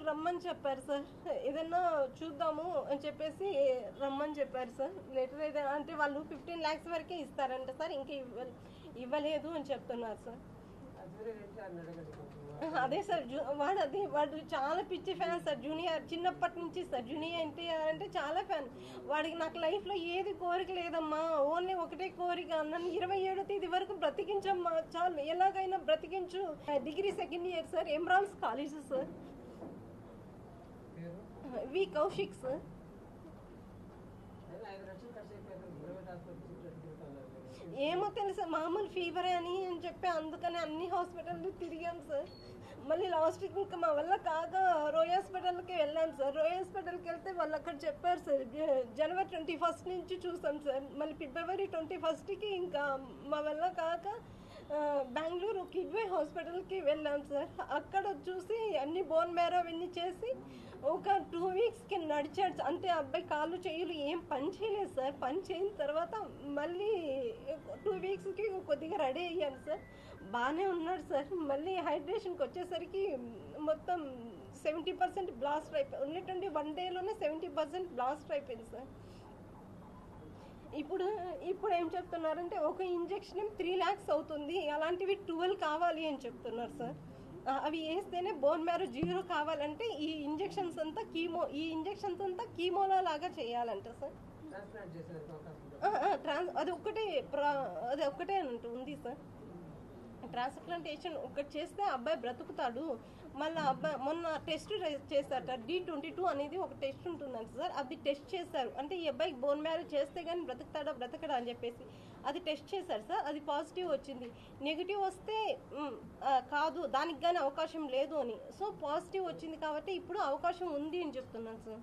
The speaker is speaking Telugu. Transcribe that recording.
రమ్మని చెప్పారు సార్, ఏదైనా చూద్దాము అని చెప్పేసి రమ్మని చెప్పారు సార్. లెటర్ ఏదైనా అంటే వాళ్ళు 15 lakhs వరకే ఇస్తారంట సార్, ఇంకా ఇవ్వలేదు అని చెప్తున్నారు సార్. అదే సార్ వాడు చాలా పిచ్చి ఫ్యాన్ సార్, జూనియర్ చిన్నప్పటి నుంచి సార్. జూనియర్ ఎన్టీఆర్ అంటే చాలా ఫ్యాన్. వాడికి నాకు లైఫ్లో ఏది కోరిక లేదమ్మా, ఓన్లీ ఒకటే కోరిక, నన్ను 27వ తేదీ వరకు బ్రతికించమ్మా చాలు, ఎలాగైనా బ్రతికించు. డిగ్రీ 2nd year సార్, ఎమ్రాన్స్ college sir. V Kaushik sir. ఏమో తెలుసా, మామూలు ఫీవర్ అని చెప్పి అందుకని అన్ని హాస్పిటల్ తిరిగాం సార్. మళ్ళీ లాస్ట్కి ఇంకా మా వల్ల కాక రోయ్ హాస్పిటల్కి వెళ్ళాం సార్. రోయ్ హాస్పిటల్కి వెళ్తే వాళ్ళు అక్కడ చెప్పారు సార్, జనవరి 21st నుంచి చూసాం సార్. మళ్ళీ ఫిబ్రవరి 21st ఇంకా మా వల్ల కాక బెంగళూరు కిడ్వే హాస్పిటల్కి వెళ్ళాం సార్. అక్కడ చూసి అన్ని బోన్ మ్యారో అవన్నీ చేసి ఒక 2 weeksకి నడిచాడు. అంటే అబ్బాయి కాళ్ళు చేయులు ఏం పని చేయలేదు సార్. పని చేయని తర్వాత మళ్ళీ 2 weeksకి కొద్దిగా రెడీ అయ్యాను సార్. బాగానే ఉన్నాడు సార్. మళ్ళీ హైడ్రేషన్కి వచ్చేసరికి మొత్తం 70% బ్లాస్ట్ అయిపోయి, ఓన్లీ 21 daysలోనే 70% బ్లాస్ట్ అయిపోయింది సార్. ఇప్పుడు ఏం చెప్తున్నారంటే ఒక ఇంజెక్షన్ 3 lakhs అవుతుంది, అలాంటివి 12 కావాలి అని చెప్తున్నారు సార్. అవి వేస్తేనే బోన్ మ్యారో 0 కావాలంటే ఈ ఇంజెక్షన్స్ అంతా కీమోలో లాగా చేయాలంట సార్. అది ఒక్కటే అంటూ ఉంది సార్. ట్రాన్స్ప్లాంటేషన్ ఒకటి చేస్తే అబ్బాయి బ్రతుకుతాడు. మళ్ళీ అబ్బాయి మొన్న టెస్ట్ చేశారట, D22 అనేది ఒక టెస్ట్ ఉంటుందంట సార్. అది టెస్ట్ చేశారు, అంటే ఈ అబ్బాయికి బోన్ మ్యారో చేస్తే కానీ బ్రతకడా అని చెప్పేసి అది టెస్ట్ చేశారు సార్. అది పాజిటివ్ వచ్చింది. నెగిటివ్ వస్తే కాదు, దానికి కానీ అవకాశం లేదు అని. సో పాజిటివ్ వచ్చింది కాబట్టి ఇప్పుడు అవకాశం ఉంది అని చెప్తున్నాను సార్.